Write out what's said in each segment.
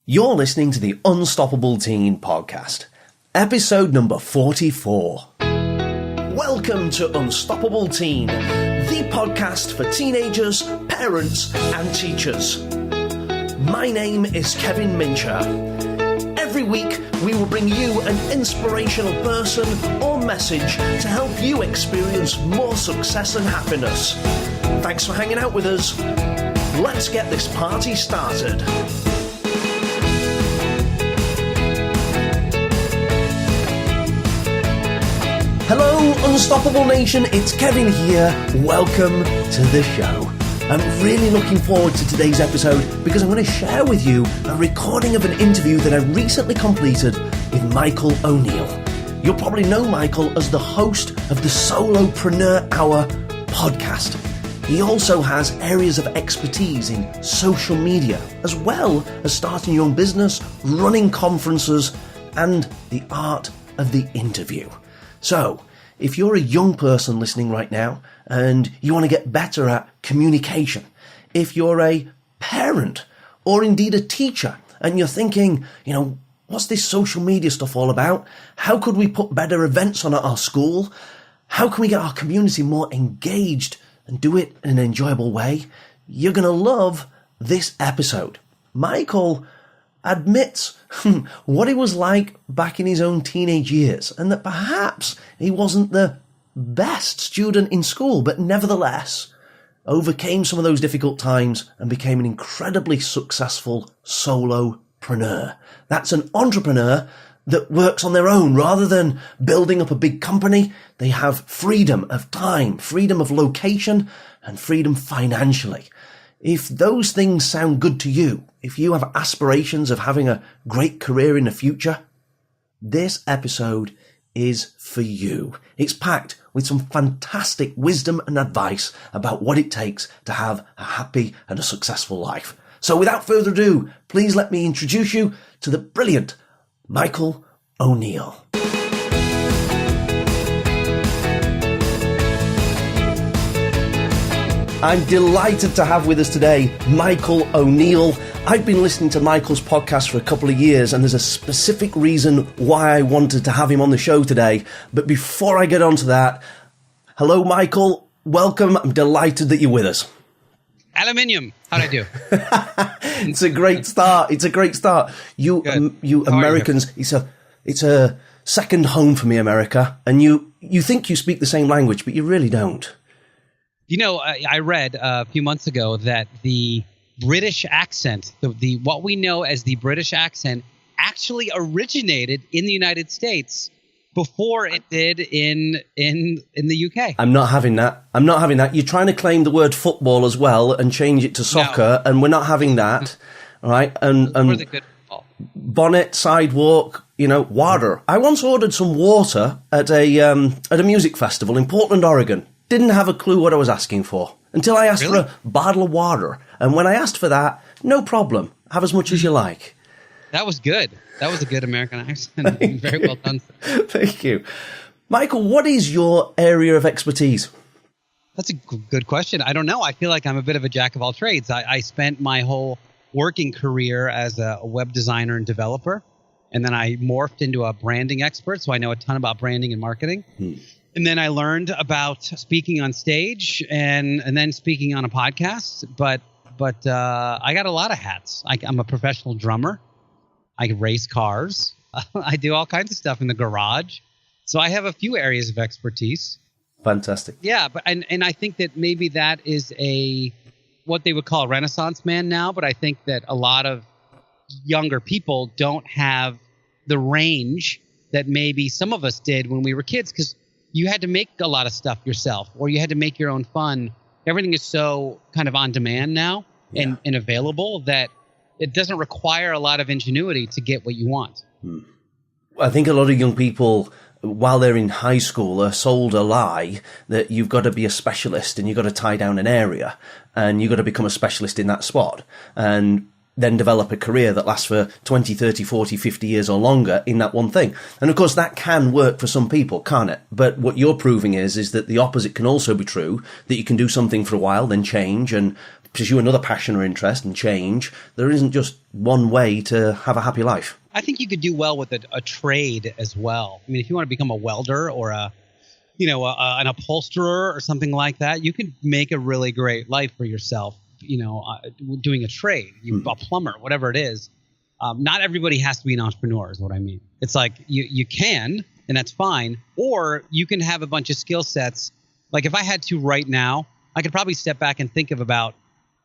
You're listening to the Unstoppable Teen Podcast, episode number 44. Welcome to Unstoppable Teen, the podcast for teenagers, parents, and teachers. My name is Kevin Mincher. Every week, we will bring you an inspirational person or message to help you experience more success and happiness. Thanks for hanging out with us. Let's get this party started. Hello, Unstoppable Nation. It's Kevin here. Welcome to the show. I'm really looking forward to today's episode because I'm going to share with you a recording of an interview that I recently completed with Michael O'Neill. You'll probably know Michael as the host of the Solopreneur Hour podcast. He also has areas of expertise in social media, as well as starting your own business, running conferences, and the art of the interview. So, if you're a young person listening right now and you want to get better at communication, if you're a parent or indeed a teacher and you're thinking, what's this social media stuff all about? How could we put better events on at our school? How can we get our community more engaged and do it in an enjoyable way? You're going to love this episode. Michael admits what it was like back in his own teenage years, and that perhaps he wasn't the best student in school, but nevertheless overcame some of those difficult times and became an incredibly successful solopreneur. That's an entrepreneur that works on their own rather than building up a big company. They have freedom of time, freedom of location, and freedom financially. If those things sound good to you, if you have aspirations of having a great career in the future, this episode is for you. It's packed with some fantastic wisdom and advice about what it takes to have a happy and a successful life. So without further ado, please let me introduce you to the brilliant Michael O'Neill. I'm delighted to have with us today Michael O'Neill. I've been listening to Michael's podcast for a couple of years, and there's a specific reason why I wanted to have him on the show today. But before I get on to that, hello, Michael. Welcome. I'm delighted that you're with us. Aluminium. How'd I do? It's a great start. It's a great start. You Americans, it's a second home for me, America. And you think you speak the same language, but you really don't. I read a few months ago that the British accent, the what we know as the British accent, actually originated in the United States before it did in the UK. I'm not having that. You're trying to claim the word football as well and change it to soccer, and we're not having that. All right? And we're the good football. Bonnet, sidewalk, water. I once ordered some water at a music festival in Portland, Oregon. Didn't have a clue what I was asking for until I asked for a bottle of water. And when I asked for that, no problem. Have as much as you like. That was good. That was a good American accent. Very well done. Thank you. Michael, what is your area of expertise? That's a good question. I don't know. I feel like I'm a bit of a jack of all trades. I spent my whole working career as a web designer and developer. And then I morphed into a branding expert. So I know a ton about branding and marketing. And then I learned about speaking on stage and then speaking on a podcast. But I got a lot of hats. I'm a professional drummer. I race cars. I do all kinds of stuff in the garage. So I have a few areas of expertise. Fantastic. Yeah, but and I think that maybe that is what they would call a Renaissance man now. But I think that a lot of younger people don't have the range that maybe some of us did when we were kids, because you had to make a lot of stuff yourself, or you had to make your own fun. Everything is so kind of on demand now and available that it doesn't require a lot of ingenuity to get what you want. I think a lot of young people, while they're in high school, are sold a lie that you've got to be a specialist and you've got to tie down an area and you've got to become a specialist in that spot. And then develop a career that lasts for 20, 30, 40, 50 years or longer in that one thing. And of course, that can work for some people, can't it? But what you're proving is that the opposite can also be true, that you can do something for a while, then change and pursue another passion or interest and change, there isn't just one way to have a happy life. I think you could do well with a trade as well. I mean, if you want to become a welder or an upholsterer or something like that, you can make a really great life for yourself, doing a trade, a plumber, whatever it is. Not everybody has to be an entrepreneur is what I mean. It's like you can, and that's fine, or you can have a bunch of skill sets. Like if I had to right now, I could probably step back and think of about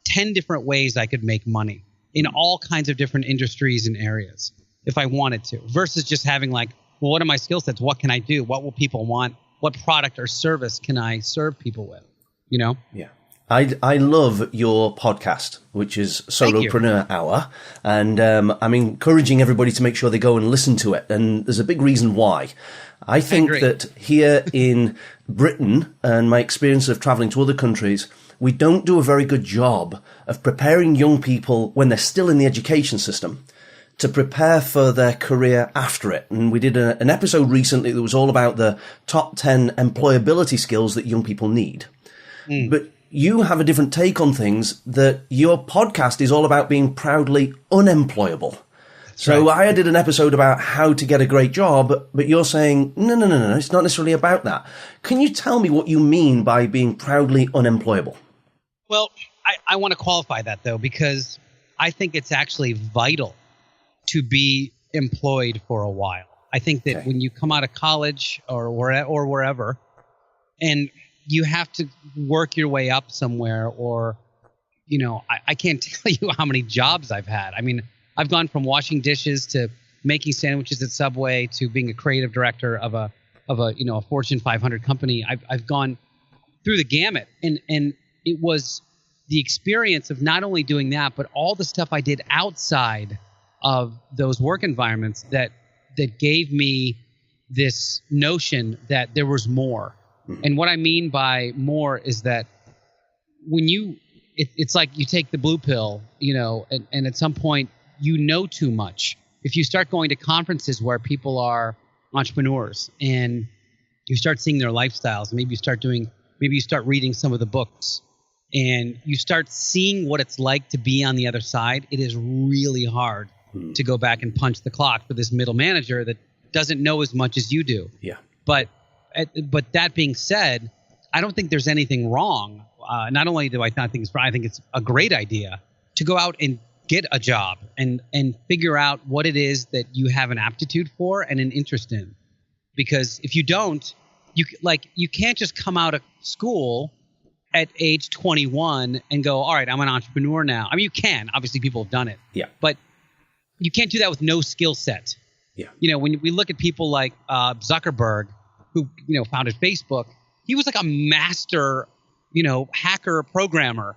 10 different ways I could make money in all kinds of different industries and areas if I wanted to, versus just having like, well, what are my skill sets? What can I do? What will people want? What product or service can I serve people with? Yeah. I love your podcast, which is Solopreneur Hour. And I'm encouraging everybody to make sure they go and listen to it. And there's a big reason why. I think that here in Britain, and my experience of traveling to other countries, we don't do a very good job of preparing young people when they're still in the education system to prepare for their career after it. And we did an episode recently that was all about the top 10 employability skills that young people need. But you have a different take on things, that your podcast is all about being proudly unemployable. So right. I did an episode about how to get a great job, but you're saying, no, it's not necessarily about that. Can you tell me what you mean by being proudly unemployable? Well, I want to qualify that, though, because I think it's actually vital to be employed for a while. I think that when you come out of college or wherever, and you have to work your way up somewhere, or, I can't tell you how many jobs I've had. I mean, I've gone from washing dishes to making sandwiches at Subway to being a creative director of a Fortune 500 company. I've gone through the gamut, and it was the experience of not only doing that, but all the stuff I did outside of those work environments that gave me this notion that there was more. And what I mean by more is that when it's like you take the blue pill, and at some point too much. If you start going to conferences where people are entrepreneurs and you start seeing their lifestyles, maybe you start reading some of the books and you start seeing what it's like to be on the other side, it is really hard to go back and punch the clock for this middle manager that doesn't know as much as you do. Yeah. But that being said, I don't think there's anything wrong. Not only do I not think it's wrong, I think it's a great idea to go out and get a job and figure out what it is that you have an aptitude for and an interest in. Because if you don't, you can't just come out of school at age 21 and go, all right, I'm an entrepreneur now. I mean, you can. Obviously, people have done it. Yeah. But you can't do that with no skill set. Yeah. When we look at people like Zuckerberg, who founded Facebook, he was like a master, hacker programmer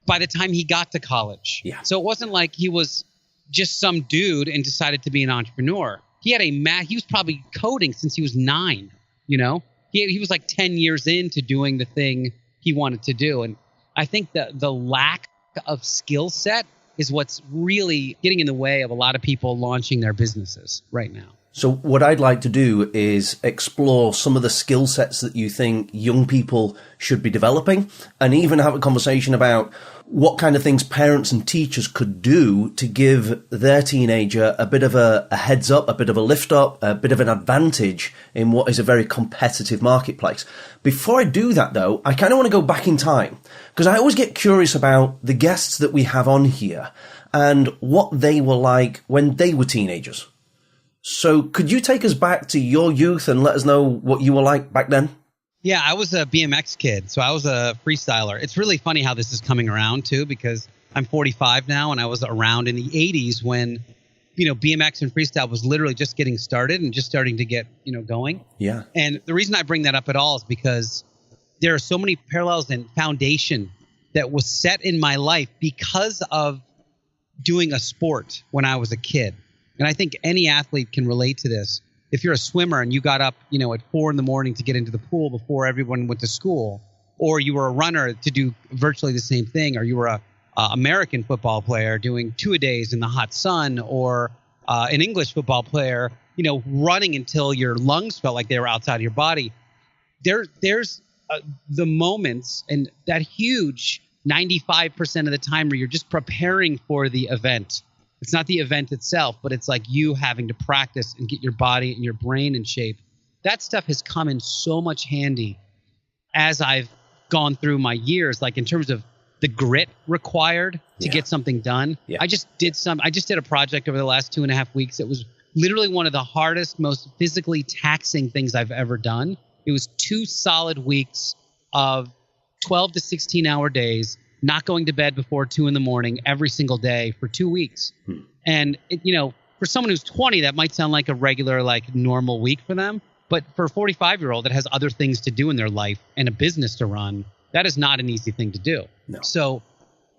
by the time he got to college. Yeah. So it wasn't like he was just some dude and decided to be an entrepreneur. He had he was probably coding since he was 9. He was like 10 years into doing the thing he wanted to do. And I think that the lack of skill set is what's really getting in the way of a lot of people launching their businesses right now. So what I'd like to do is explore some of the skill sets that you think young people should be developing, and even have a conversation about what kind of things parents and teachers could do to give their teenager a bit of a heads up, a bit of a lift up, a bit of an advantage in what is a very competitive marketplace. Before I do that, though, I kind of want to go back in time, because I always get curious about the guests that we have on here and what they were like when they were teenagers. So could you take us back to your youth and let us know what you were like back then? Yeah, I was a BMX kid, so I was a freestyler. It's really funny how this is coming around, too, because I'm 45 now, and I was around in the 80s when, BMX and freestyle was literally just getting started and just starting to get, going. Yeah. And the reason I bring that up at all is because there are so many parallels and foundation that was set in my life because of doing a sport when I was a kid. And I think any athlete can relate to this. If you're a swimmer and you got up, at 4 a.m. to get into the pool before everyone went to school, or you were a runner to do virtually the same thing, or you were a American football player doing 2-a-days in the hot sun, or an English football player, running until your lungs felt like they were outside of your body. There's the moments and that huge 95% of the time where you're just preparing for the event. It's not the event itself, but it's like you having to practice and get your body and your brain in shape. That stuff has come in so much handy as I've gone through my years, like in terms of the grit required to get something done. Yeah. I just did a project over the last 2.5 weeks. It was literally one of the hardest, most physically taxing things I've ever done. It was 2 solid weeks of 12 to 16 hour days, not going to bed before 2 a.m. every single day for 2 weeks. And it, for someone who's 20, that might sound like a regular, like normal week for them. But for a 45-year-old that has other things to do in their life and a business to run, that is not an easy thing to do. No. So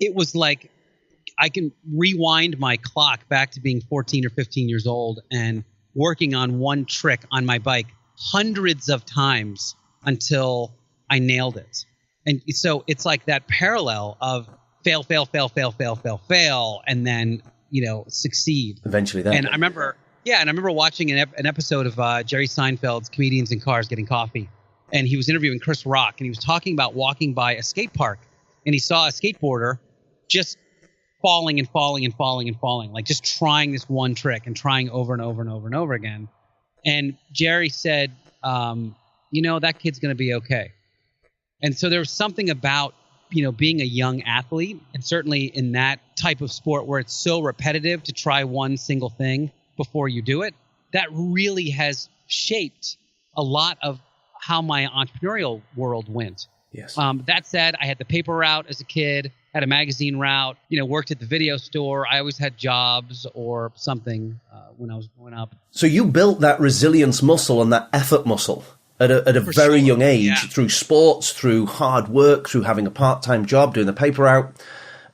it was like I can rewind my clock back to being 14 or 15 years old and working on one trick on my bike hundreds of times until I nailed it. And so it's like that parallel of fail, and then, succeed. Eventually that. And I remember watching an episode of Jerry Seinfeld's Comedians in Cars Getting Coffee. And he was interviewing Chris Rock, and he was talking about walking by a skate park, and he saw a skateboarder just falling, like just trying this one trick and trying over and over and over and over again. And Jerry said, that kid's going to be okay. And so there was something about, being a young athlete, and certainly in that type of sport where it's so repetitive to try one single thing before you do it, that really has shaped a lot of how my entrepreneurial world went. Yes. That said, I had the paper route as a kid, had a magazine route, worked at the video store. I always had jobs or something when I was growing up. So you built that resilience muscle and that effort muscle at a very young age through sports, through hard work, through having a part-time job, doing the paper route.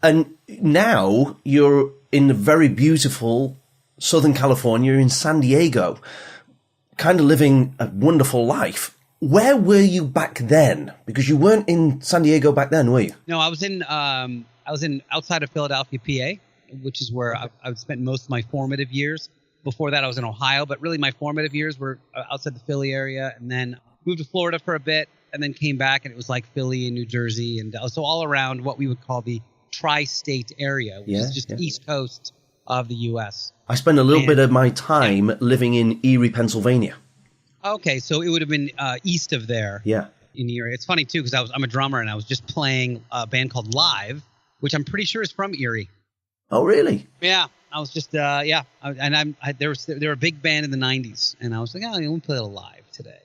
And now you're in the very beautiful Southern California, in San Diego, kind of living a wonderful life. Where were you back then? Because you weren't in San Diego back then, were you? No, I was in outside of Philadelphia, PA, which is where I've spent most of my formative years. Before that, I was in Ohio, but really my formative years were outside the Philly area, and then moved to Florida for a bit, and then came back, and it was like Philly and New Jersey, and so all around what we would call the tri-state area, which is just the East Coast of the U.S. I spent a little bit of my time living in Erie, Pennsylvania. Okay, so it would have been east of there. Yeah. In Erie. It's funny, too, because I'm a drummer, and I was just playing a band called Live, which I'm pretty sure is from Erie. Oh, really? Yeah. I was just, they were a big band in the 90s, and I was like, let me play a little Live today.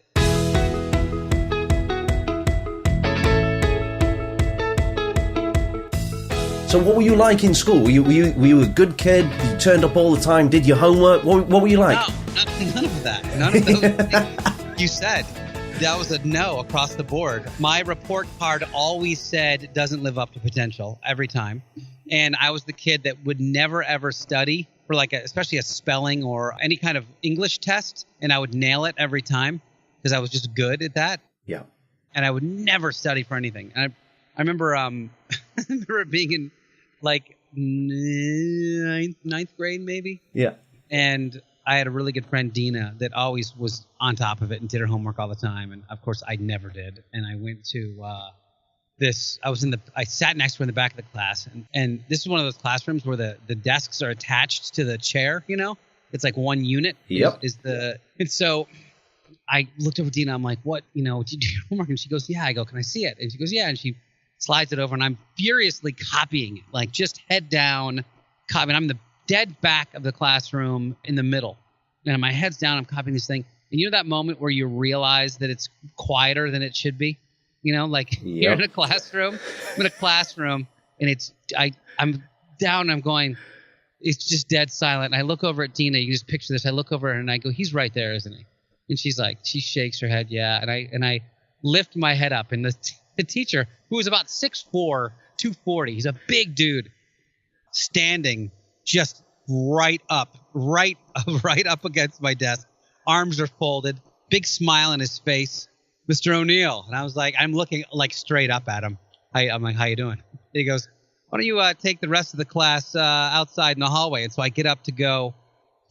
So what were you like in school? Were you a good kid? You turned up all the time, did your homework? What were you like? No, none of that. None of those things you said. That was a no across the board. My report card always said doesn't live up to potential every time. And I was the kid that would never, ever study for especially a spelling or any kind of English test. And I would nail it every time because I was just good at that. Yeah. And I would never study for anything. And I remember, being in ninth grade maybe. Yeah. And I had a really good friend, Dina, that always was on top of it and did her homework all the time. And of course I never did. And I went to, I sat next to her in the back of the class, and this is one of those classrooms where the desks are attached to the chair, it's like one unit. Yep. And so I looked over at Dina, I'm like, what, did you do your homework? And she goes, yeah. I go, can I see it? And she goes, yeah. And she slides it over, and I'm furiously copying it, like just head down, copying. I'm the dead back of the classroom in the middle. And my head's down, I'm copying this thing. And that moment where you realize that it's quieter than it should be? You're in a classroom. I'm in a classroom, and I'm down. I'm going. It's just dead silent. And I look over at Dina. You can just picture this. I look over at her, and I go, "He's right there, isn't he?" And she's like, she shakes her head, yeah. And I lift my head up, and the teacher, who was about 6'4", 240, he's a big dude, standing just right up against my desk. Arms are folded, big smile on his face. Mr. O'Neill. And I was like, I'm looking straight up at him. I'm like, how you doing? And he goes, why don't you take the rest of the class outside in the hallway? And so I get up to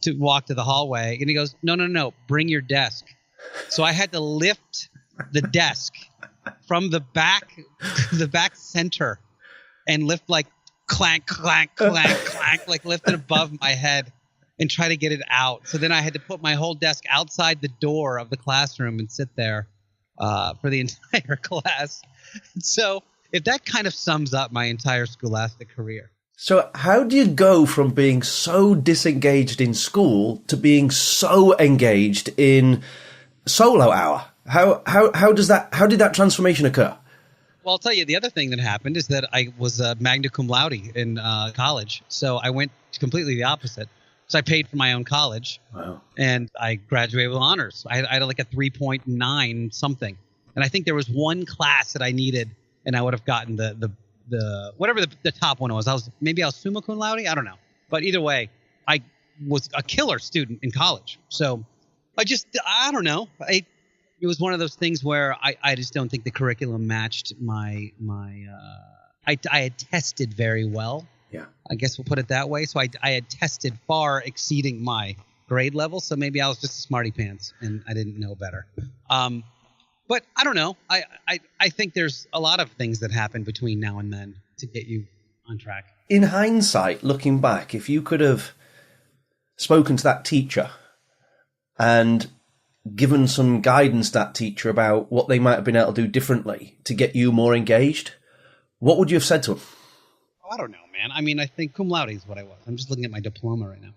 walk to the hallway. And he goes, no, bring your desk. So I had to lift the desk from the back center and lift like clank, clank, clank, clank, like lift it above my head and try to get it out. So then I had to put my whole desk outside the door of the classroom and sit there for the entire class. So if that kind of sums up my entire scholastic career. So how do you go from being so disengaged in school to being so engaged in Solo Hour? How did that transformation occur? Well, I'll tell you, the other thing that happened is that I was magna cum laude in college. So I went completely the opposite. So I paid for my own college. Wow. And I graduated with honors. I had like a 3.9 something. And I think there was one class that I needed, and I would have gotten the whatever the top one was. I was summa cum laude. I don't know. But either way, I was a killer student in college. So I don't know. It was one of those things where I just don't think the curriculum matched my I had tested very well. Yeah. I guess we'll put it that way. So I had tested far exceeding my grade level. So maybe I was just a smarty pants and I didn't know better. But I don't know. I think there's a lot of things that happen between now and then to get you on track. In hindsight, looking back, if you could have spoken to that teacher and given some guidance to that teacher about what they might have been able to do differently to get you more engaged, what would you have said to them? I don't know, man. I mean, I think cum laude is what I was. I'm just looking at my diploma right now.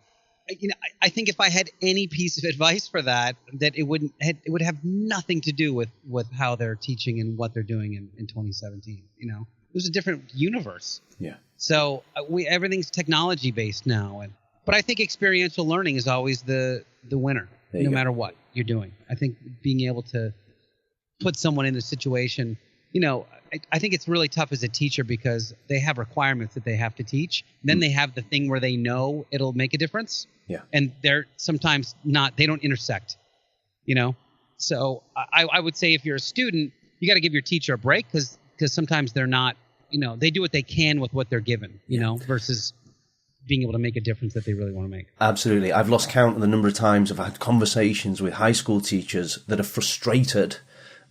I think if I had any piece of advice for that it would have nothing to do with how they're teaching and what they're doing in 2017. It was a different universe. Yeah. So everything's technology based now, but I think experiential learning is always the winner, no matter what you're doing. I think being able to put someone in a situation, I think it's really tough as a teacher because they have requirements that they have to teach. Then they have the thing where they know it'll make a difference. Yeah. And they're sometimes they don't intersect, So I would say if you're a student, you got to give your teacher a break because sometimes they're not, they do what they can with what they're given, versus being able to make a difference that they really want to make. Absolutely. I've lost count of the number of times I've had conversations with high school teachers that are frustrated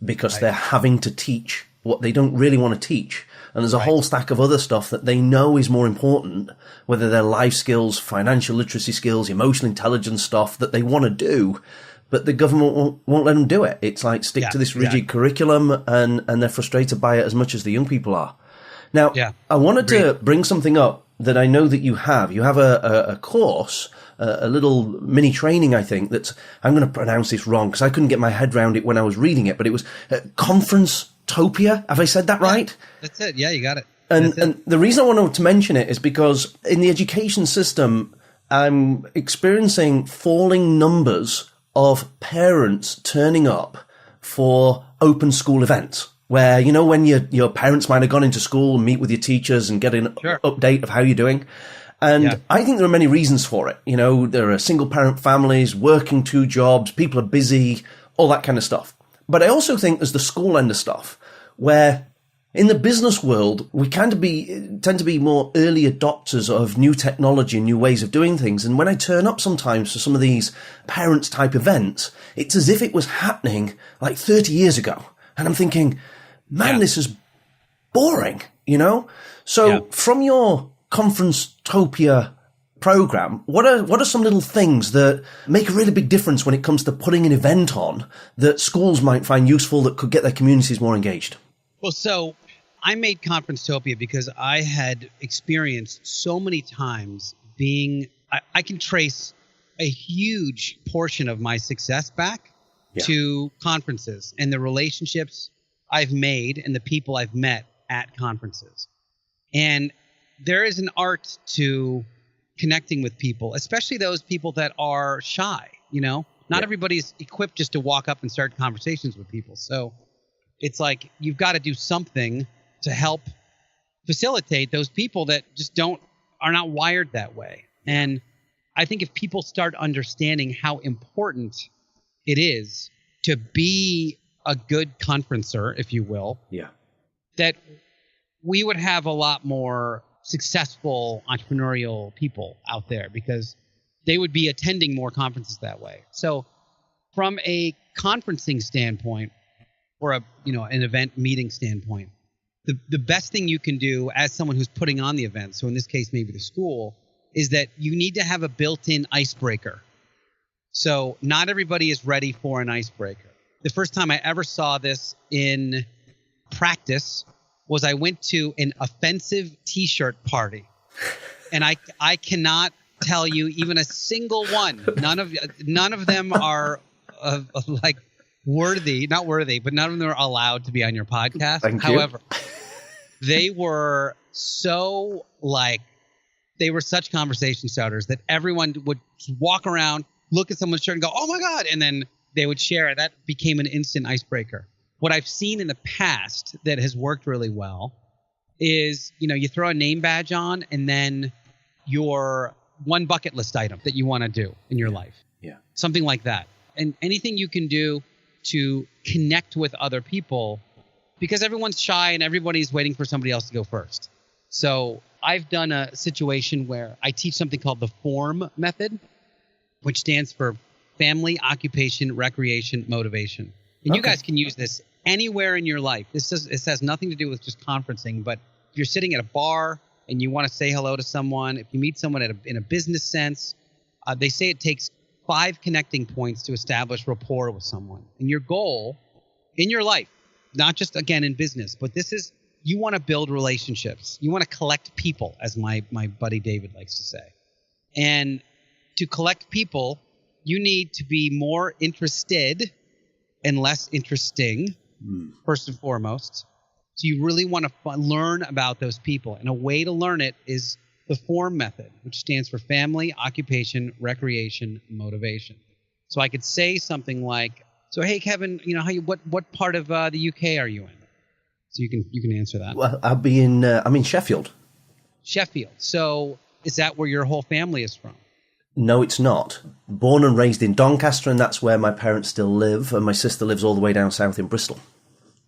because they're having to teach what they don't really want to teach. And there's a whole stack of other stuff that they know is more important, whether they're life skills, financial literacy skills, emotional intelligence stuff that they want to do, but the government won't let them do it. It's like stick to this rigid curriculum, and they're frustrated by it as much as the young people are. Now, I wanted to bring something up that I know that you have. You have a course, a little mini training, I think, that's, I'm going to pronounce this wrong because I couldn't get my head around it when I was reading it, but it was Conference-topia. Have I said that right? That's it. Yeah, you got it. And the reason I wanted to mention it is because in the education system, I'm experiencing falling numbers of parents turning up for open school events where, when your parents might have gone into school and meet with your teachers and get an update of how you're doing. And I think there are many reasons for it. There are single parent families, working 2 jobs, people are busy, all that kind of stuff. But I also think there's the school end of stuff where in the business world, we tend to be more early adopters of new technology and new ways of doing things. And when I turn up sometimes for some of these parents type events, it's as if it was happening like 30 years ago. And I'm thinking, man, this is boring, So from your Conference-topia program, what are some little things that make a really big difference when it comes to putting an event on that schools might find useful that could get their communities more engaged? Well, so I made Conference-topia because I had experienced so many times I can trace a huge portion of my success back to conferences and the relationships I've made and the people I've met at conferences. And there is an art to connecting with people, especially those people that are shy, Not everybody's equipped just to walk up and start conversations with people. So it's like you've got to do something to help facilitate those people that just are not wired that way. And I think if people start understanding how important it is to be a good conferencer, if you will, that we would have a lot more successful entrepreneurial people out there because they would be attending more conferences that way. So from a conferencing standpoint or an event meeting standpoint, the best thing you can do as someone who's putting on the event, so in this case, maybe the school, is that you need to have a built-in icebreaker. So not everybody is ready for an icebreaker. The first time I ever saw this in practice was I went to an offensive T-shirt party. And I cannot tell you even a single one. None of them are like worthy, not worthy, but none of them are allowed to be on your podcast. However, they were so they were such conversation starters that everyone would walk around, look at someone's shirt and go, "Oh my God." And then they would share it. That became an instant icebreaker. What I've seen in the past that has worked really well is, you throw a name badge on and then your one bucket list item that you want to do in your life. Yeah. Something like that. And anything you can do to connect with other people, because everyone's shy and everybody's waiting for somebody else to go first. So I've done a situation where I teach something called the FORM method, which stands for family, occupation, recreation, motivation. And you guys can use this anywhere in your life. This has nothing to do with just conferencing, but if you're sitting at a bar and you want to say hello to someone, if you meet someone in a business sense, they say it takes 5 connecting points to establish rapport with someone. And your goal in your life, not just, again, in business, but you want to build relationships. You want to collect people, as my buddy David likes to say. And to collect people, you need to be more interested and less interesting, first and foremost. So you really want to learn about those people. And a way to learn it is the FORM method, which stands for family, occupation, recreation, motivation. So I could say something like, "So hey Kevin, what part of the UK are you in?" So you can answer that. Well, I'm in Sheffield. Sheffield. So is that where your whole family is from? No, it's not. Born and raised in Doncaster, and that's where my parents still live, and my sister lives all the way down south in Bristol.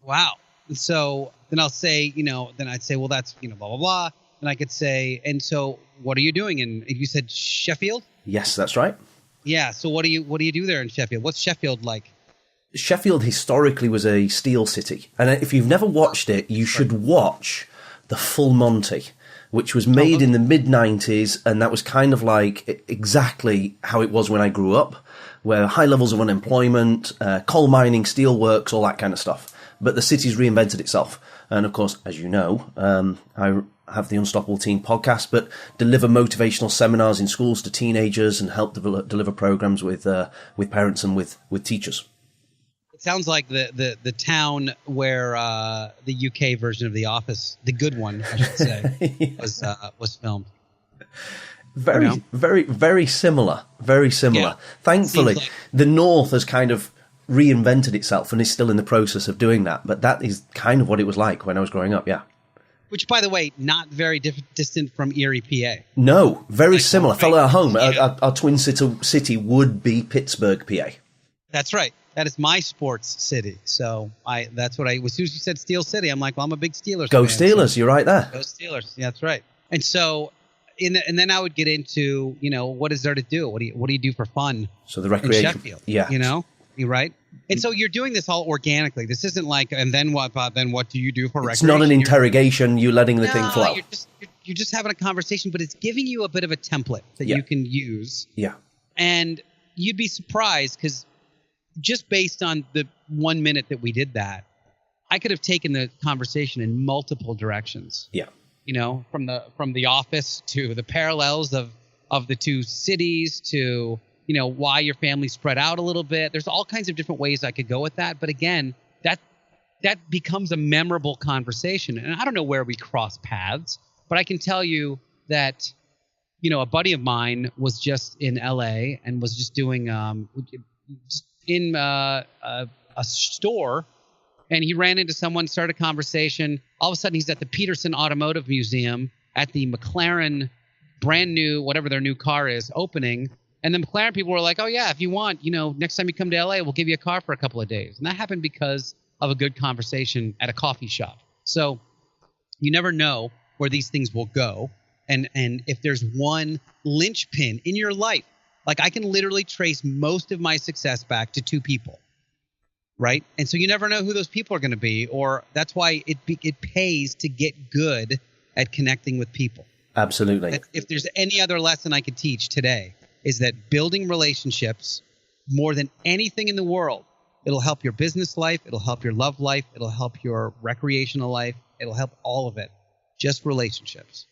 Wow. And so then I'll say, then I'd say, well, that's, blah, blah, blah. And I could say, and so what are you doing? And you said Sheffield? Yes, that's right. Yeah. So what do you do there in Sheffield? What's Sheffield like? Sheffield historically was a steel city. And if you've never watched it, you should watch The Full Monty, which was made in the mid-90s, and that was kind of like exactly how it was when I grew up, where high levels of unemployment, coal mining, steelworks, all that kind of stuff. But the city's reinvented itself. And of course, as you know, I have the Unstoppable Teen podcast, but deliver motivational seminars in schools to teenagers and help deliver programs with parents and with teachers. It sounds like the town where the UK version of The Office, the good one, I should say, was filmed. Very, very, very similar. Very similar. Yeah. Thankfully, the North has kind of reinvented itself and is still in the process of doing that. But that is kind of what it was like when I was growing up, yeah. Which, by the way, not very distant from Erie, PA. No, very similar. Follow our home. Yeah. Our twin city would be Pittsburgh, PA. That's right. That is my sports city. So as soon as you said Steel City, I'm like, well, I'm a big Steelers fan. Go Steelers. So, you're right there. Go Steelers. Yeah, that's right. And so, and then I would get into, what is there to do? What do you do for fun? So the recreation. In Sheffield, yeah. You're right. And so you're doing this all organically. This isn't like, and then what do you do for recreation? It's not an interrogation. You're letting the thing flow. You're just having a conversation, but it's giving you a bit of a template that you can use. Yeah. And you'd be surprised because just based on the 1 minute that we did that, I could have taken the conversation in multiple directions. Yeah. From the office to the parallels of the two cities to, why your family spread out a little bit. There's all kinds of different ways I could go with that. But again, that becomes a memorable conversation. And I don't know where we cross paths, but I can tell you that, a buddy of mine was just in LA and was just doing, in a store, and he ran into someone, started a conversation. All of a sudden, he's at the Peterson Automotive Museum at the McLaren brand new, whatever their new car is, opening. And the McLaren people were like, oh, yeah, if you want, next time you come to LA, we'll give you a car for a couple of days. And that happened because of a good conversation at a coffee shop. So you never know where these things will go. And if there's one linchpin in your life, like I can literally trace most of my success back to 2 people. right? And so you never know who those people are going to be, or that's why it pays to get good at connecting with people. Absolutely. If there's any other lesson I could teach today, is that building relationships more than anything in the world, it'll help your business life, it'll help your love life, it'll help your recreational life, it'll help all of it. Just relationships.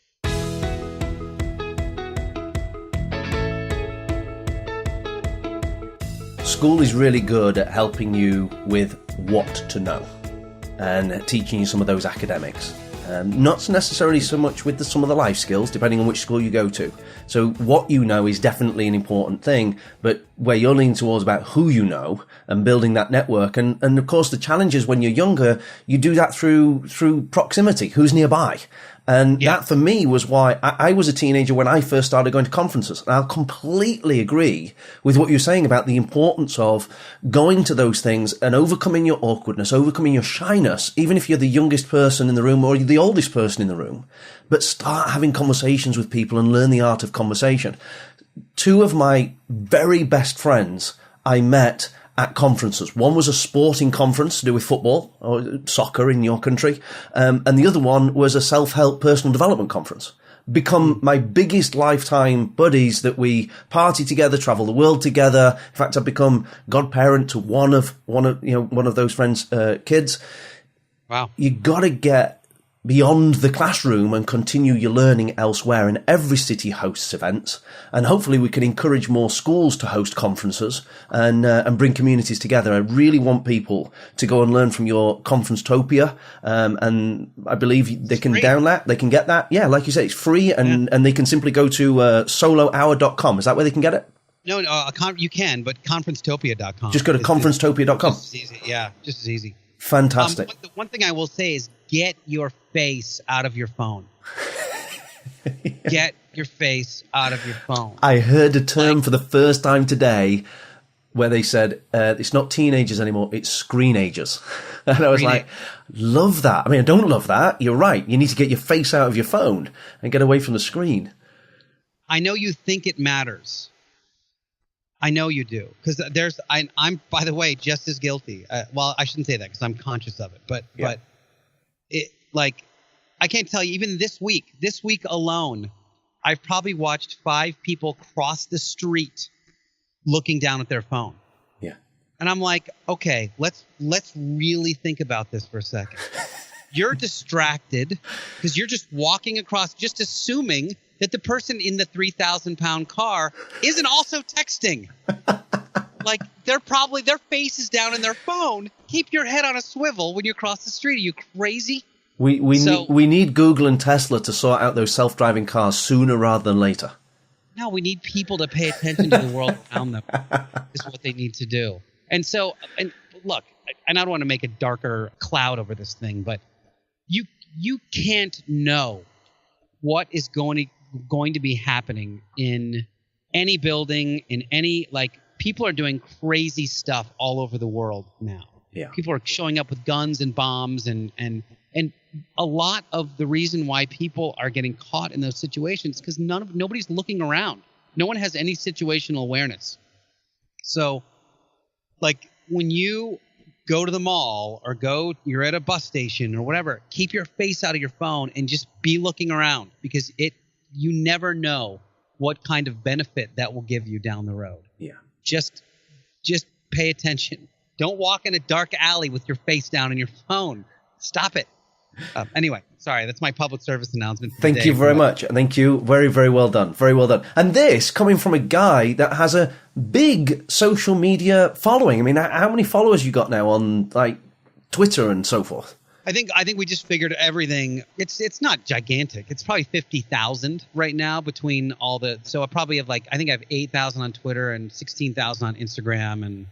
School is really good at helping you with what to know and teaching you some of those academics. Not necessarily so much with some of the life skills, depending on which school you go to. So what you know is definitely an important thing, but where you're leaning towards about who you know and building that network. And of course, the challenge is when you're younger, you do that through proximity, who's nearby. And that for me was why I was a teenager when I first started going to conferences. And I'll completely agree with what you're saying about the importance of going to those things and overcoming your awkwardness, overcoming your shyness, even if you're the youngest person in the room or you're the oldest person in the room, but start having conversations with people and learn the art of conversation. Two of my very best friends I met at conferences. One was a sporting conference to do with football or soccer in your country. And the other one was a self-help personal development conference. Become my biggest lifetime buddies that we party together, travel the world together. In fact, I've become godparent to one of those friends' kids. Wow. You gotta get beyond the classroom and continue your learning elsewhere. And every city hosts events, and hopefully we can encourage more schools to host conferences and bring communities together. I really want people to go and learn from your Conference-topia, and I believe they can download that. They can get that. Yeah, like you say, it's free, and they can simply go to solohour.com. Is that where they can get it? No, you can, but conferencetopia.com. Just go to conferencetopia.com. Just as easy. Yeah, just as easy. Fantastic. One thing I will say is get your face out of your phone. Get your face out of your phone. I heard a term for the first time today where they said, it's not teenagers anymore, it's screenagers. And I was like, love that. I mean, I don't love that. You're right. You need to get your face out of your phone and get away from the screen. I know you think it matters. I know you do, because I'm, by the way, just as guilty. Well, I shouldn't say that because I'm conscious of it, but it, like, I can't tell you, even this week alone, I've probably watched 5 people cross the street looking down at their phone. Yeah. And I'm like, okay, let's really think about this for a second. You're distracted because you're just walking across, just assuming that the person in the 3,000-pound car isn't also texting. Like, their face is down in their phone. Keep your head on a swivel when you cross the street. Are you crazy? We need Google and Tesla to sort out those self-driving cars sooner rather than later. No, we need people to pay attention to the world around them. Is what they need to do. And so, and look, and I don't want to make a darker cloud over this thing, but you can't know what is going to be happening in any building, in any, like, people are doing crazy stuff all over the world now. Yeah. People are showing up with guns and bombs and a lot of the reason why people are getting caught in those situations because nobody's looking around. No one has any situational awareness. So, like, when you go to the mall or you're at a bus station or whatever, keep your face out of your phone and just be looking around, because you never know what kind of benefit that will give you down the road. Yeah. Just pay attention. Don't walk in a dark alley with your face down in your phone. Stop it. Anyway, sorry, that's my public service announcement. Thank you very much. Thank you. Very, very well done. Very well done. And this coming from a guy that has a big social media following. I mean, how many followers you got now on, like, Twitter and so forth? I think we just figured everything. It's not gigantic. It's probably 50,000 right now between all the. So I probably have, like, I think I have 8,000 on Twitter and 16,000 on Instagram, and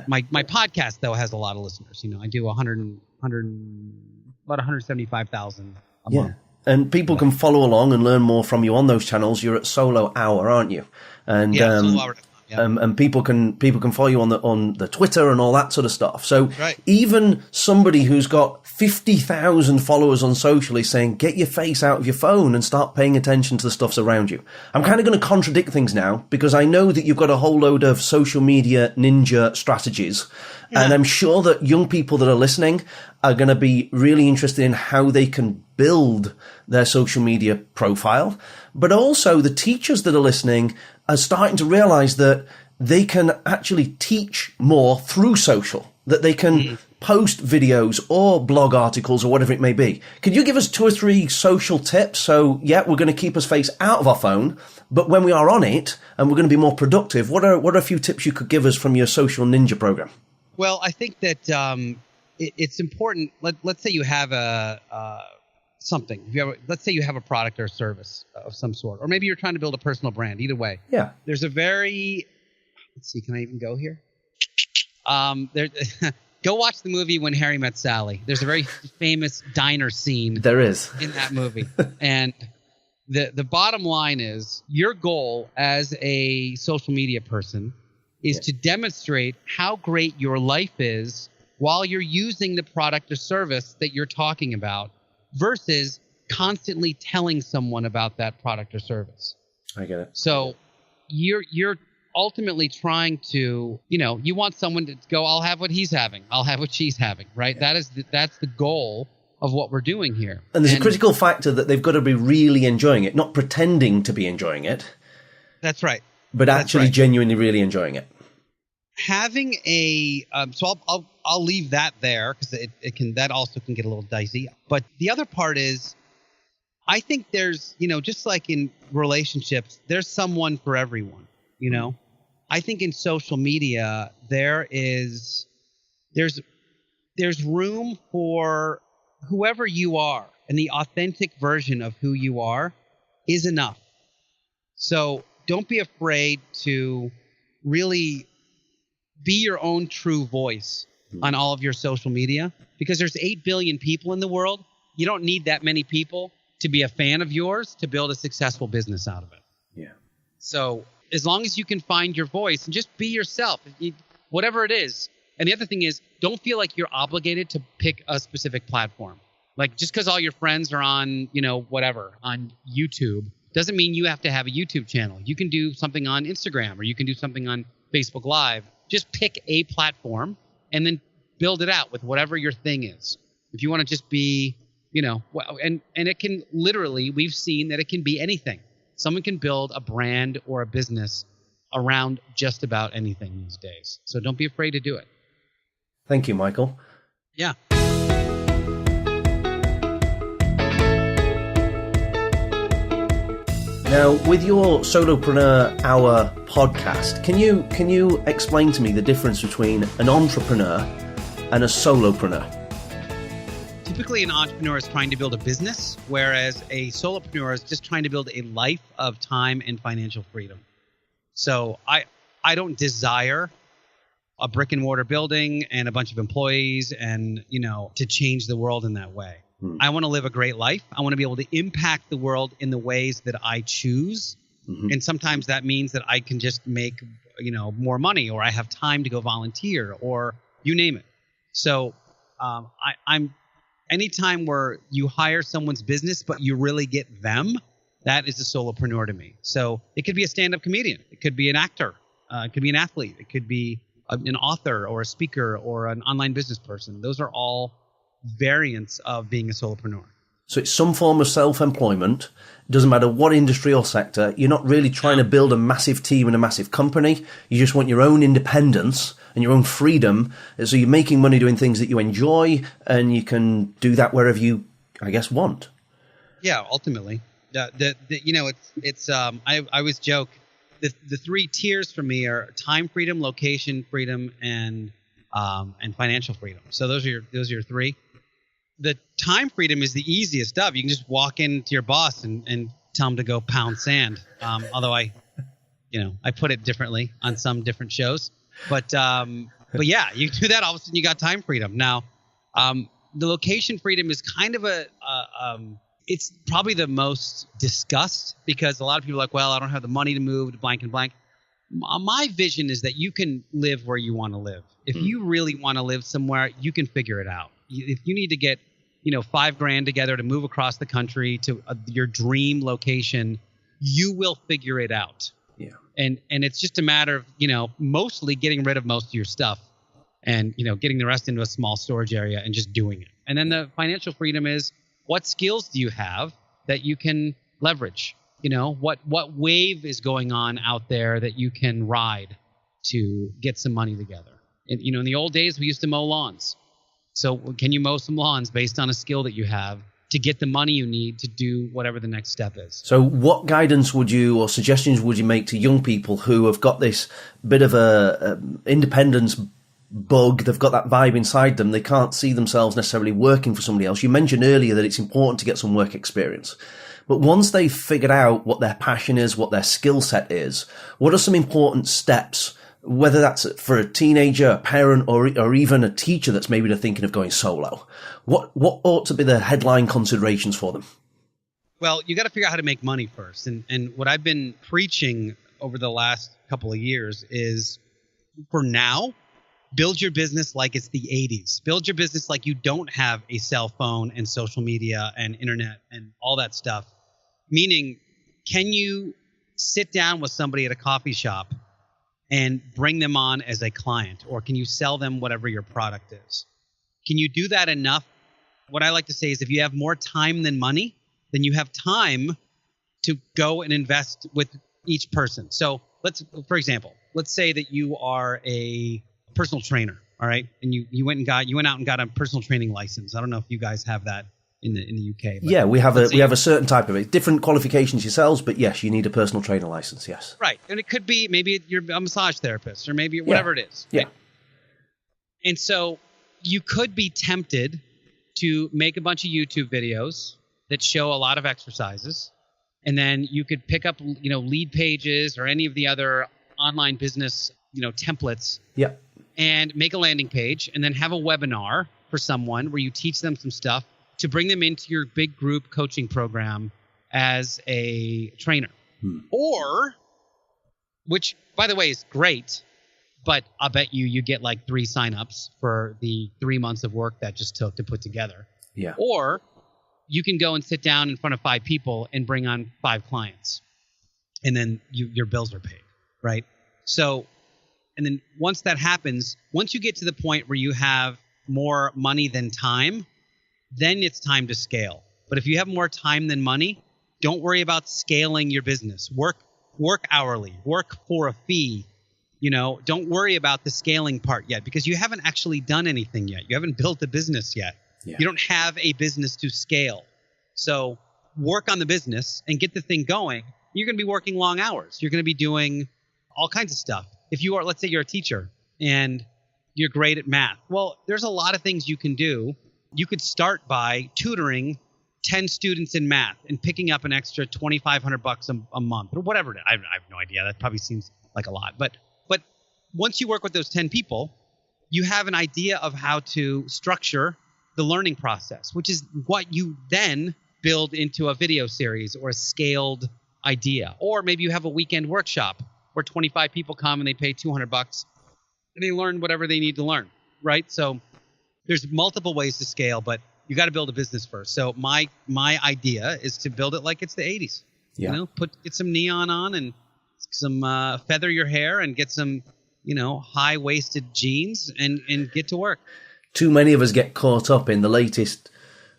my podcast though has a lot of listeners. You know, I do about 175,000 a month. And people can follow along and learn more from you on those channels. You're at Solo Hour, aren't you? And Solohour.com. And people can follow you on the Twitter and all that sort of stuff. So right. Even somebody who's got 50,000 followers on social is saying, get your face out of your phone and start paying attention to the stuffs around you. I'm kind of going to contradict things now because I know that you've got a whole load of social media ninja strategies. Yeah. And I'm sure that young people that are listening are going to be really interested in how they can build their social media profile. But also the teachers that are listening are starting to realize that they can actually teach more through social, that they can post videos or blog articles or whatever it may be. Could you give us 2 or 3 social tips? So, yeah, we're going to keep us face out of our phone, but when we are on it and we're going to be more productive, what are a few tips you could give us from your social ninja program? Well, I think that it's important. Let's say you have something. Let's say you have a product or a service of some sort, or maybe you're trying to build a personal brand. Either way, yeah. There's a very. Let's see. Can I even go here? Go watch the movie When Harry Met Sally. There's a very famous diner scene. There is in that movie, and the bottom line is your goal as a social media person is to demonstrate how great your life is while you're using the product or service that you're talking about versus constantly telling someone about that product or service. I get it. So you're ultimately trying to, you want someone to go, I'll have what he's having. I'll have what she's having, right? Yeah. That's the goal of what we're doing here. And there's a critical factor that they've got to be really enjoying it, not pretending to be enjoying it. That's right. But actually genuinely really enjoying it. Having so I'll leave that there because that also can get a little dicey. But the other part is, I think there's, just like in relationships, there's someone for everyone, I think in social media, there's room for whoever you are, and the authentic version of who you are is enough. So don't be afraid to really be your own true voice on all of your social media, because there's 8 billion people in the world. You don't need that many people to be a fan of yours to build a successful business out of it. Yeah. So as long as you can find your voice and just be yourself, whatever it is. And the other thing is, don't feel like you're obligated to pick a specific platform. Like just because all your friends are on, whatever, on YouTube, doesn't mean you have to have a YouTube channel. You can do something on Instagram, or you can do something on Facebook Live. Just pick a platform and then build it out with whatever your thing is. If you want to just be, and it can literally, we've seen that it can be anything. Someone can build a brand or a business around just about anything these days. So don't be afraid to do it. Thank you, Michael. Yeah. Now, with your Solopreneur Hour podcast, can you explain to me the difference between an entrepreneur and a solopreneur? Typically, an entrepreneur is trying to build a business, whereas a solopreneur is just trying to build a life of time and financial freedom. So I don't desire a brick and mortar building and a bunch of employees and, to change the world in that way. I want to live a great life. I want to be able to impact the world in the ways that I choose. Mm-hmm. And sometimes that means that I can just make, more money, or I have time to go volunteer, or you name it. So I'm anytime where you hire someone's business, but you really get them, that is a solopreneur to me. So it could be a stand-up comedian. It could be an actor. It could be an athlete. It could be an author or a speaker or an online business person. Those are all variants of being a solopreneur. So it's some form of self-employment. It doesn't matter what industry or sector. You're not really trying to build a massive team and a massive company. You just want your own independence and your own freedom. So you're making money doing things that you enjoy, and you can do that wherever you, I guess, want. Yeah, ultimately. I always joke, the 3 tiers for me are time freedom, location freedom, and financial freedom. So those are your 3. The time freedom is the easiest of. You can just walk into your boss and tell him to go pound sand. Although I put it differently on some different shows. But yeah, you do that, all of a sudden you got time freedom. Now, the location freedom is kind of it's probably the most discussed, because a lot of people are like, well, I don't have the money to move to blank and blank. My vision is that you can live where you want to live. If you really want to live somewhere, you can figure it out. If you need to get, $5,000 together to move across the country to your dream location, you will figure it out. Yeah. And it's just a matter of, mostly getting rid of most of your stuff and, getting the rest into a small storage area and just doing it. And then the financial freedom is, what skills do you have that you can leverage? What wave is going on out there that you can ride to get some money together? And, in the old days, we used to mow lawns. So can you mow some lawns based on a skill that you have to get the money you need to do whatever the next step is? So what guidance would you or suggestions would you make to young people who have got this bit of a independence bug? They've got that vibe inside them. They can't see themselves necessarily working for somebody else. You mentioned earlier that it's important to get some work experience. But once they've figured out what their passion is, what their skill set is, what are some important steps, whether that's for a teenager, a parent, or even a teacher that's maybe they're thinking of going solo? What ought to be the headline considerations for them? Well, you got to figure out how to make money first. And what I've been preaching over the last couple of years is, for now, build your business like it's the 80s. Build your business like you don't have a cell phone and social media and internet and all that stuff. Meaning, can you sit down with somebody at a coffee shop and bring them on as a client? Or can you sell them whatever your product is? Can you do that enough? What I like to say is, if you have more time than money, then you have time to go and invest with each person. So for example, let's say that you are a personal trainer, all right? And you went out and got a personal training license. I don't know if you guys have that in the UK. But yeah, we have a certain type of it. Different qualifications yourselves, but yes, you need a personal trainer license, yes. Right. And it could be maybe you're a massage therapist, or maybe whatever it is. Yeah. Right? And so you could be tempted to make a bunch of YouTube videos that show a lot of exercises, and then you could pick up, lead pages or any of the other online business, templates. Yeah. And make a landing page, and then have a webinar for someone where you teach them some stuff to bring them into your big group coaching program as a trainer. Or, which, by the way, is great, but I'll bet you get like 3 signups for the 3 months of work that just took to put together. Yeah. Or you can go and sit down in front of 5 people and bring on 5 clients, and then your bills are paid, right? So, and then once that happens, once you get to the point where you have more money than time, then it's time to scale. But if you have more time than money, don't worry about scaling your business. Work hourly, work for a fee. Don't worry about the scaling part yet, because you haven't actually done anything yet. You haven't built a business yet. Yeah. You don't have a business to scale. So work on the business and get the thing going. You're going to be working long hours. You're going to be doing all kinds of stuff. If you are, let's say you're a teacher and you're great at math. Well, there's a lot of things you can do. You could start by tutoring 10 students in math and picking up an extra $2,500 a month or whatever. I have no idea. That probably seems like a lot. But once you work with those 10 people, you have an idea of how to structure the learning process, which is what you then build into a video series or a scaled idea. Or maybe you have a weekend workshop where 25 people come and they pay $200 and they learn whatever they need to learn, right? So there's multiple ways to scale, but you got to build a business first. So my idea is to build it like it's the 80s. Yeah. Get some neon on and some feather your hair and get some, high-waisted jeans and get to work. Too many of us get caught up in the latest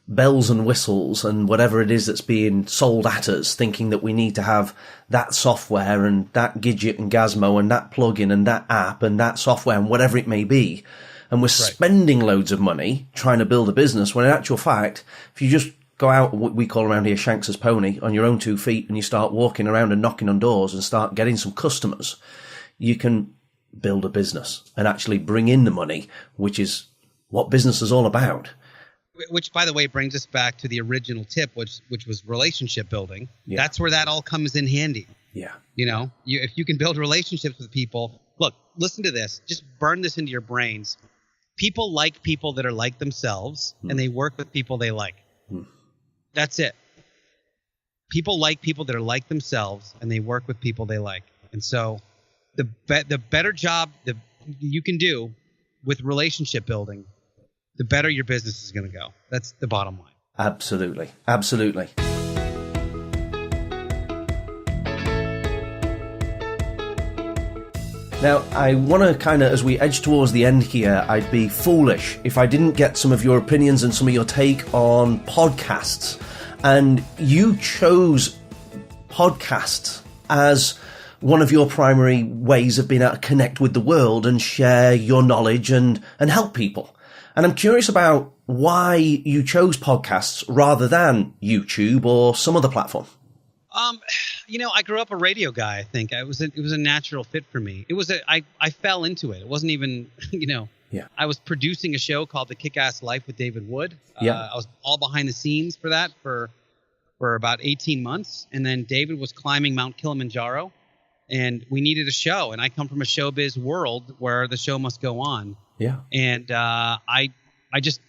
bells and whistles and whatever it is that's being sold at us, thinking that we need to have that software and that gadget and gazmo and that plugin and that app and that software and whatever it may be. And we're spending loads of money trying to build a business, when in actual fact, if you just go out, what we call around here Shanks's pony, on your own 2 feet, and you start walking around and knocking on doors and start getting some customers, you can build a business and actually bring in the money, which is what business is all about. Which, by the way, brings us back to the original tip, which was relationship building. Yeah. That's where that all comes in handy. Yeah. If you can build relationships with people, look, listen to this. Just burn this into your brains. People like people that are like themselves, and they work with people they like. That's it. People like people that are like themselves, and they work with people they like. And so the better job that you can do with relationship building, the better your business is going to go. That's the bottom line. Absolutely. Absolutely. Now, I want to kind of, as we edge towards the end here, I'd be foolish if I didn't get some of your opinions and some of your take on podcasts. And you chose podcasts as one of your primary ways of being able to connect with the world and share your knowledge and help people. And I'm curious about why you chose podcasts rather than YouTube or some other platform. I grew up a radio guy. I think it was a natural fit for me. I fell into it. It wasn't even, Yeah. I was producing a show called The Kick-Ass Life with David Wood. Yeah. I was all behind the scenes for that for about 18 months. And then David was climbing Mount Kilimanjaro and we needed a show. And I come from a showbiz world where the show must go on. Yeah. And I just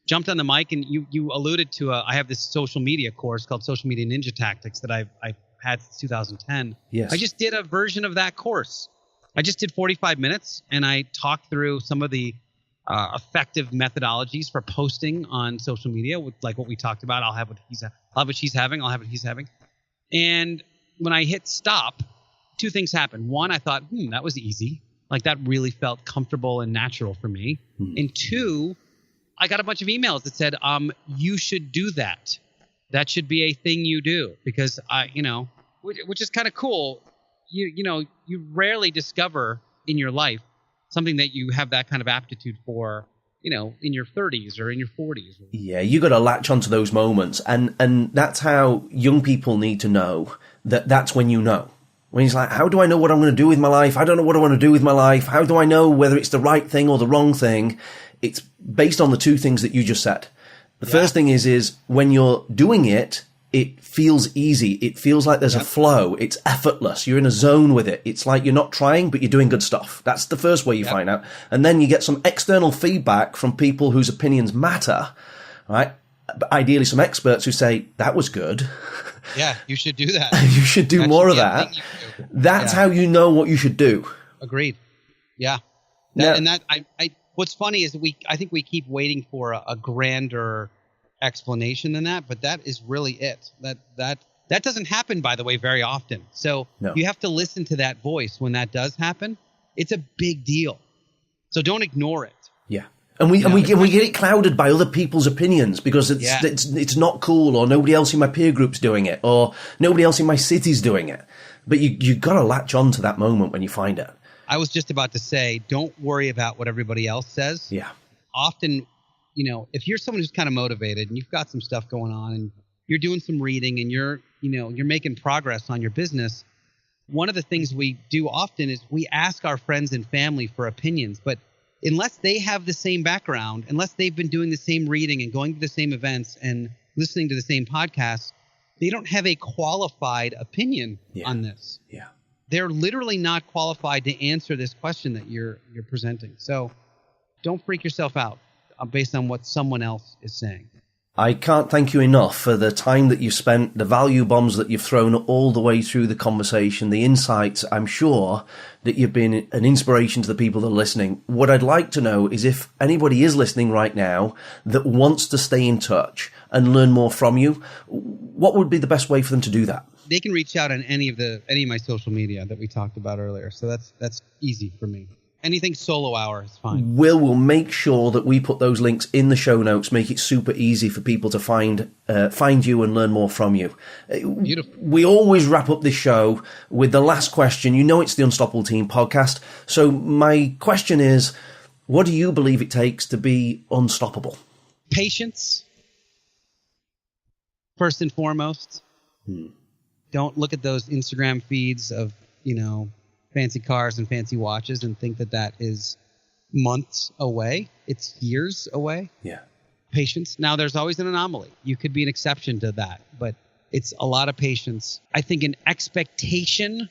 jumped on the mic, and you alluded to I have this social media course called Social Media Ninja Tactics that I've had since 2010. Yes. I just did a version of that course. I just did 45 minutes, and I talked through some of the effective methodologies for posting on social media, with like what we talked about. I'll have what she's having. I'll have what he's having. And when I hit stop, two things happened. One, I thought, that was easy. Like that really felt comfortable and natural for me. And two, I got a bunch of emails that said, you should do that. That should be a thing you do, because which is kind of cool. You rarely discover in your life something that you have that kind of aptitude for, in your 30s or in your 40s. Yeah, you got to latch onto those moments. And that's how young people need to know that's when you know. When he's like, how do I know what I'm going to do with my life? I don't know what I want to do with my life. How do I know whether it's the right thing or the wrong thing? It's based on the two things that you just said. The first thing is when you're doing it, it feels easy. It feels like there's a flow. It's effortless. You're in a zone with it. It's like you're not trying, but you're doing good stuff. That's the first way you find out. And then you get some external feedback from people whose opinions matter, right? But ideally some experts who say, that was good. Yeah, you should do that. You should do more of that. That's how you know what you should do. Agreed. Yeah. What's funny is I think we keep waiting for a grander explanation than that, but that is really it. That doesn't happen, by the way, very often. So you have to listen to that voice when that does happen. It's a big deal. So don't ignore it. Yeah. And we get it clouded by other people's opinions because it's not cool, or nobody else in my peer group's doing it, or nobody else in my city's doing it. But you got to latch on to that moment when you find it. I was just about to say, don't worry about what everybody else says. Yeah. Often, if you're someone who's kind of motivated and you've got some stuff going on and you're doing some reading and you're making progress on your business, one of the things we do often is we ask our friends and family for opinions, but unless they have the same background, unless they've been doing the same reading and going to the same events and listening to the same podcasts, they don't have a qualified opinion on this. Yeah. They're literally not qualified to answer this question that you're presenting. So don't freak yourself out based on what someone else is saying. I can't thank you enough for the time that you've spent, the value bombs that you've thrown all the way through the conversation, the insights. I'm sure that you've been an inspiration to the people that are listening. What I'd like to know is if anybody is listening right now that wants to stay in touch and learn more from you, what would be the best way for them to do that? They can reach out on any of my social media that we talked about earlier. So that's easy for me. Anything Solo Hour is fine. We'll make sure that we put those links in the show notes, make it super easy for people to find you and learn more from you. Beautiful. We always wrap up this show with the last question. It's the Unstoppable Team podcast. So my question is, what do you believe it takes to be unstoppable? Patience, first and foremost. Don't look at those Instagram feeds of, fancy cars and fancy watches and think that is months away. It's years away. Yeah. Patience. Now, there's always an anomaly. You could be an exception to that, but it's a lot of patience. I think an expectation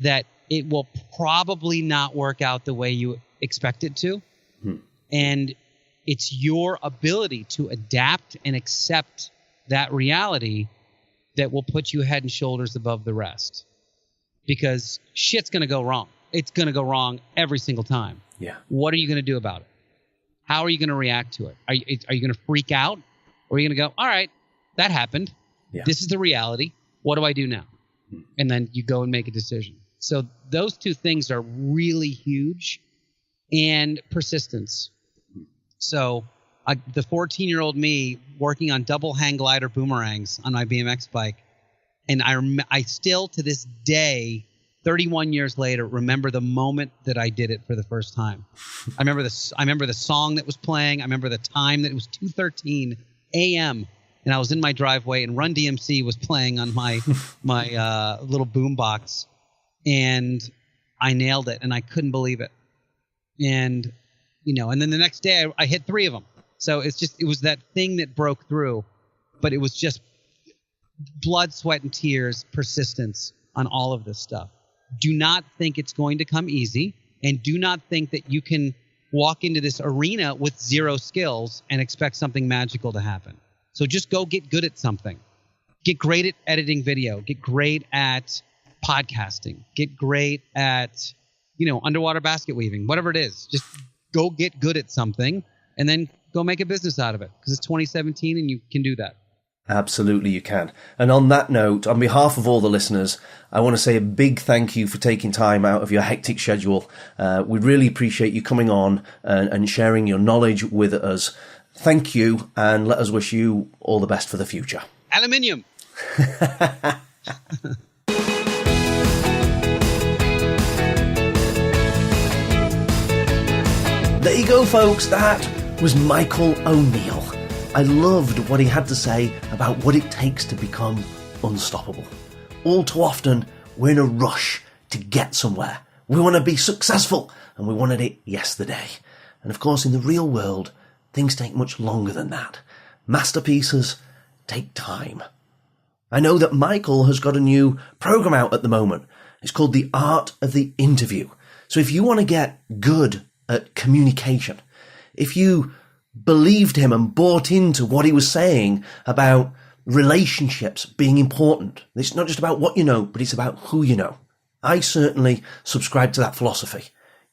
that it will probably not work out the way you expect it to. And it's your ability to adapt and accept that reality that will put you head and shoulders above the rest. Because shit's going to go wrong. it's going to go wrong every single time. Yeah. What are you going to do about it? How are you going to react to it? Are you going to freak out? Or are you going to go, all right, that happened. Yeah. This is the reality. What do I do now? And then you go and make a decision. So those two things are really huge. And persistence. So the 14-year-old me working on double hang glider boomerangs on my BMX bike. And I still, to this day, 31 years later, remember the moment that I did it for the first time. I remember the song that was playing. I remember the time that it was 2:13 a.m. And I was in my driveway, and Run DMC was playing on my little boombox, and I nailed it, and I couldn't believe it. And and then the next day I hit 3 of them. So it was that thing that broke through, but it was just blood, sweat, and tears, persistence on all of this stuff. Do not think it's going to come easy, and do not think that you can walk into this arena with 0 skills and expect something magical to happen. So just go get good at something. Get great at editing video. Get great at podcasting. Get great at, underwater basket weaving, whatever it is. Just go get good at something and then go make a business out of it, because it's 2017 and you can do that. Absolutely, you can. And on that note, on behalf of all the listeners, I want to say a big thank you for taking time out of your hectic schedule. We really appreciate you coming on and sharing your knowledge with us. Thank you, and let us wish you all the best for the future. Aluminium. There you go, folks. That was Michael O'Neill. I loved what he had to say about what it takes to become unstoppable. All too often, we're in a rush to get somewhere. We want to be successful, and we wanted it yesterday. And of course, in the real world, things take much longer than that. Masterpieces take time. I know that Michael has got a new program out at the moment. It's called The Art of the Interview. So if you want to get good at communication, if you believed him and bought into what he was saying about relationships being important, it's not just about what you know, but it's about who you know. I certainly subscribe to that philosophy.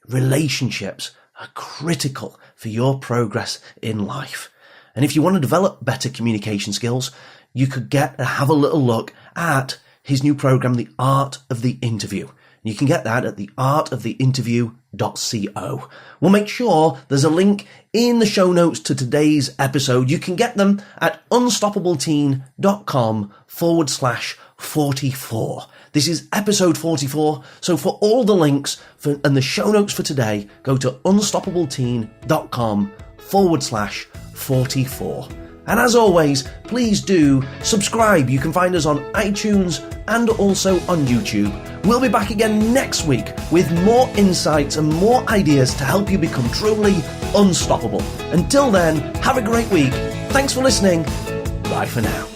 Relationships are critical for your progress in life. And if you want to develop better communication skills, you could have a little look at his new program, The Art of the Interview. You can get that at theartoftheinterview.co. We'll make sure there's a link in the show notes to today's episode. You can get them at unstoppableteen.com/44. This is episode 44. So for all the links and the show notes for today, go to unstoppableteen.com/44. And as always, please do subscribe. You can find us on iTunes and also on YouTube. We'll be back again next week with more insights and more ideas to help you become truly unstoppable. Until then, have a great week. Thanks for listening. Bye for now.